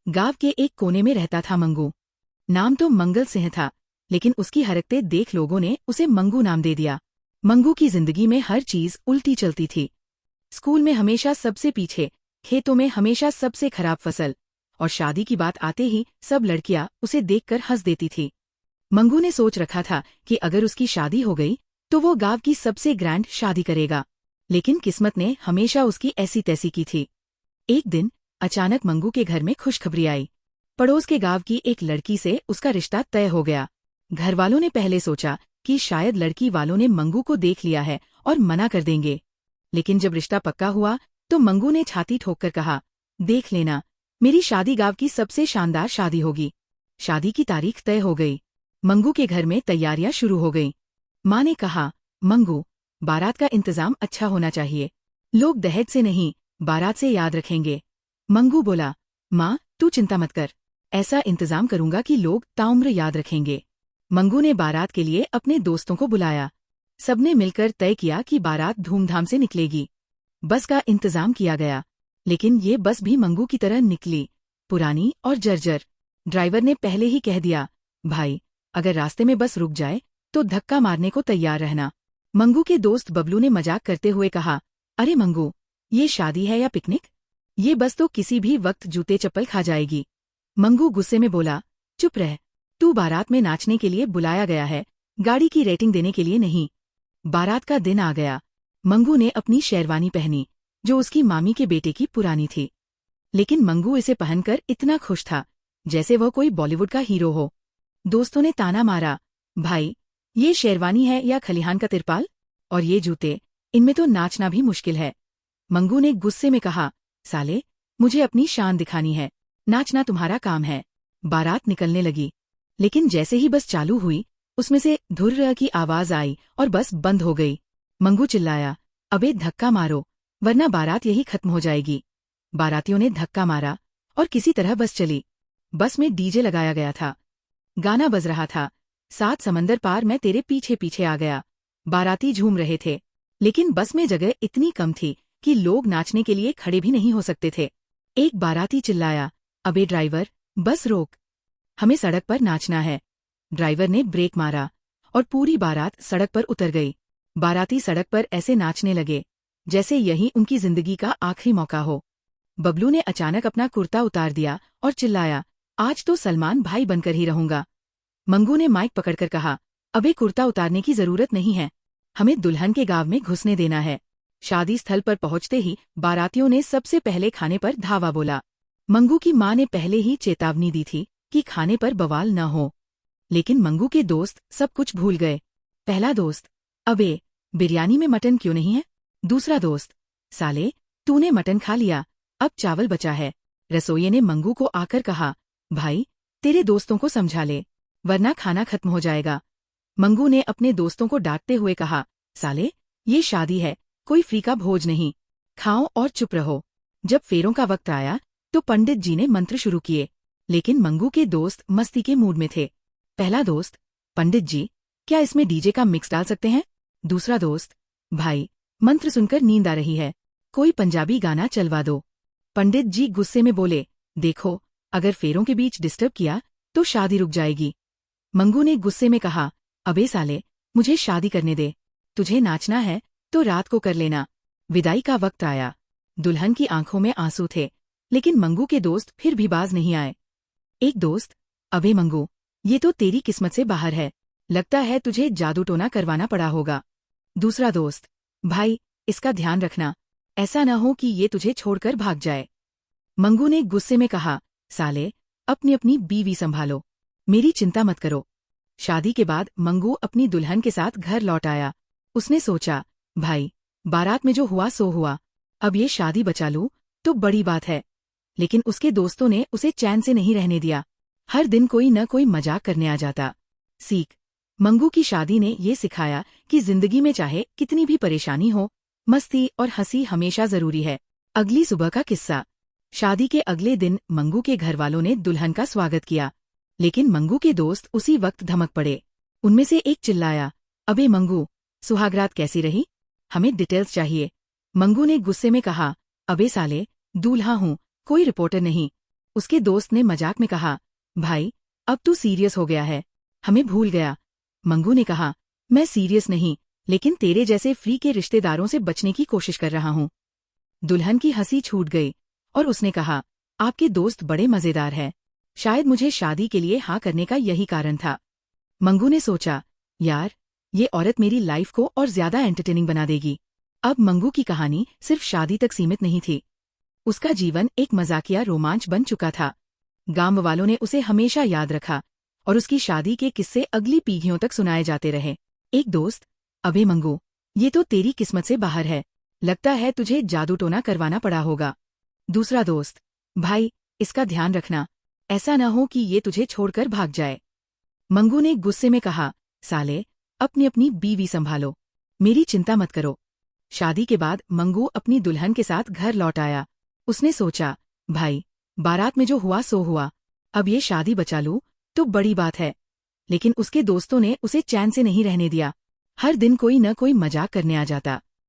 गांव के एक कोने में रहता था मंगू। नाम तो मंगल सिंह था, लेकिन उसकी हरकतें देख लोगों ने उसे मंगू नाम दे दिया। मंगू की जिंदगी में हर चीज उल्टी चलती थी। स्कूल में हमेशा सबसे पीछे, खेतों में हमेशा सबसे खराब फसल, और शादी की बात आते ही सब लड़कियां उसे देखकर हंस देती थी। मंगू ने सोच रखा था कि अगर उसकी शादी हो गई तो वो गांव की सबसे ग्रैंड शादी करेगा, लेकिन किस्मत ने हमेशा उसकी ऐसी तैसी की थी। एक दिन अचानक मंगू के घर में खुशखबरी आई। पड़ोस के गांव की एक लड़की से उसका रिश्ता तय हो गया। घरवालों ने पहले सोचा कि शायद लड़की वालों ने मंगू को देख लिया है और मना कर देंगे, लेकिन जब रिश्ता पक्का हुआ तो मंगू ने छाती ठोककर कहा, देख लेना, मेरी शादी गांव की सबसे शानदार शादी होगी। शादी की तारीख तय हो गई। मंगू के घर में तैयारियां शुरू हो गईं। माँ ने कहा, मंगू, बारात का इंतजाम अच्छा होना चाहिए। लोग दहेज से नहीं, बारात से याद रखेंगे। मंगू बोला, माँ तू चिंता मत कर, ऐसा इंतजाम करूंगा कि लोग ताउम्र याद रखेंगे। मंगू ने बारात के लिए अपने दोस्तों को बुलाया। सबने मिलकर तय किया कि बारात धूमधाम से निकलेगी। बस का इंतजाम किया गया, लेकिन ये बस भी मंगू की तरह निकली, पुरानी और जर्जर। ड्राइवर ने पहले ही कह दिया, भाई अगर रास्ते में बस रुक जाए तो धक्का मारने को तैयार रहना। मंगू के दोस्त बबलू ने मजाक करते हुए कहा, अरे मंगू, ये शादी है या पिकनिक? ये बस तो किसी भी वक्त जूते चप्पल खा जाएगी। मंगू गुस्से में बोला, चुप रह, तू बारात में नाचने के लिए बुलाया गया है, गाड़ी की रेटिंग देने के लिए नहीं। बारात का दिन आ गया। मंगू ने अपनी शेरवानी पहनी, जो उसकी मामी के बेटे की पुरानी थी, लेकिन मंगू इसे पहनकर इतना खुश था जैसे वह कोई बॉलीवुड का हीरो हो। दोस्तों ने ताना मारा, भाई ये शेरवानी है या खलिहान का तिरपाल? और ये जूते, इनमें तो नाचना भी मुश्किल है। मंगू ने गुस्से में कहा, साले, मुझे अपनी शान दिखानी है, नाचना तुम्हारा काम है। बारात निकलने लगी, लेकिन जैसे ही बस चालू हुई उसमें से धुर्र की आवाज आई और बस बंद हो गई। मंगू चिल्लाया, अबे धक्का मारो, वरना बारात यही खत्म हो जाएगी। बारातियों ने धक्का मारा और किसी तरह बस चली। बस में डीजे लगाया गया था। गाना बज रहा था, 7 समंदर पार मैं तेरे पीछे पीछे आ गया। बाराती झूम रहे थे, लेकिन बस में जगह इतनी कम थी कि लोग नाचने के लिए खड़े भी नहीं हो सकते थे। एक बाराती चिल्लाया, अबे ड्राइवर, बस रोक, हमें सड़क पर नाचना है। ड्राइवर ने ब्रेक मारा और पूरी बारात सड़क पर उतर गई। बाराती सड़क पर ऐसे नाचने लगे जैसे यही उनकी जिंदगी का आखिरी मौका हो। बबलू ने अचानक अपना कुर्ता उतार दिया और चिल्लाया, आज तो सलमान भाई बनकर ही रहूंगा। मंगू ने माइक पकड़कर कहा, अबे कुर्ता उतारने की जरूरत नहीं है, हमें दुल्हन के गांव में घुसने देना है। शादी स्थल पर पहुंचते ही बारातियों ने सबसे पहले खाने पर धावा बोला। मंगू की माँ ने पहले ही चेतावनी दी थी कि खाने पर बवाल न हो, लेकिन मंगू के दोस्त सब कुछ भूल गए। पहला दोस्त, अबे बिरयानी में मटन क्यों नहीं है? दूसरा दोस्त, साले तूने मटन खा लिया, अब चावल बचा है। रसोइये ने मंगू को आकर कहा, भाई तेरे दोस्तों को समझा ले, वरना खाना खत्म हो जाएगा। मंगू ने अपने दोस्तों को डांटते हुए कहा, साले ये शादी है, कोई फ्री का भोज नहीं, खाओ और चुप रहो। जब फेरों का वक्त आया तो पंडित जी ने मंत्र शुरू किए, लेकिन मंगू के दोस्त मस्ती के मूड में थे। पहला दोस्त, पंडित जी क्या इसमें डीजे का मिक्स डाल सकते हैं? दूसरा दोस्त, भाई मंत्र सुनकर नींद आ रही है, कोई पंजाबी गाना चलवा दो। पंडित जी गुस्से में बोले, देखो अगर फेरों के बीच डिस्टर्ब किया तो शादी रुक जाएगी। मंगू ने गुस्से में कहा, अबे साले, मुझे शादी करने दे, तुझे नाचना है तो रात को कर लेना। विदाई का वक्त आया। दुल्हन की आंखों में आंसू थे, लेकिन मंगू के दोस्त फिर भी बाज नहीं आए। एक दोस्त, अबे मंगू, ये तो तेरी किस्मत से बाहर है, लगता है तुझे जादू टोना करवाना पड़ा होगा। दूसरा दोस्त, भाई इसका ध्यान रखना, ऐसा न हो कि ये तुझे छोड़कर भाग जाए। मंगू ने गुस्से में कहा, साले अपनी अपनी बीवी संभालो, मेरी चिंता मत करो। शादी के बाद मंगू अपनी दुल्हन के साथ घर लौट आया। उसने सोचा, भाई बारात में जो हुआ सो हुआ, अब ये शादी बचा लूं तो बड़ी बात है। लेकिन उसके दोस्तों ने उसे चैन से नहीं रहने दिया। हर दिन कोई न कोई मजाक करने आ जाता। सीख, मंगू की शादी ने ये सिखाया कि जिंदगी में चाहे कितनी भी परेशानी हो, मस्ती और हंसी हमेशा जरूरी है। अगली सुबह का किस्सा। शादी के अगले दिन मंगू के घरवालों ने दुल्हन का स्वागत किया, लेकिन मंगू के दोस्त उसी वक्त धमक पड़े। उनमें से एक चिल्लाया, अबे मंगू, सुहागरात कैसी रही? हमें डिटेल्स चाहिए। मंगू ने गुस्से में कहा, अबे साले, दूल्हा हूँ, कोई रिपोर्टर नहीं। उसके दोस्त ने मजाक में कहा, भाई अब तू सीरियस हो गया है, हमें भूल गया। मंगू ने कहा, मैं सीरियस नहीं, लेकिन तेरे जैसे फ्री के रिश्तेदारों से बचने की कोशिश कर रहा हूँ। दुल्हन की हंसी छूट गई और उसने कहा, आपके दोस्त बड़े मजेदार है, शायद मुझे शादी के लिए हाँ करने का यही कारण था। मंगू ने सोचा, यार ये औरत मेरी लाइफ को और ज्यादा एंटरटेनिंग बना देगी। अब मंगू की कहानी सिर्फ शादी तक सीमित नहीं थी। उसका जीवन एक मजाकिया रोमांच बन चुका था। गांव वालों ने उसे हमेशा याद रखा और उसकी शादी के किस्से अगली पीढ़ियों तक सुनाए जाते रहे। एक दोस्त, अबे मंगू, ये तो तेरी किस्मत से बाहर है, लगता है तुझे जादू टोना करवाना पड़ा होगा। दूसरा दोस्त, भाई इसका ध्यान रखना, ऐसा न हो कि ये तुझे छोड़कर भाग जाए। मंगू ने गुस्से में कहा, साले अपनी अपनी बीवी संभालो, मेरी चिंता मत करो। शादी के बाद मंगू अपनी दुल्हन के साथ घर लौट आया। उसने सोचा, भाई बारात में जो हुआ सो हुआ, अब ये शादी बचा लूं तो बड़ी बात है। लेकिन उसके दोस्तों ने उसे चैन से नहीं रहने दिया। हर दिन कोई न कोई मजाक करने आ जाता।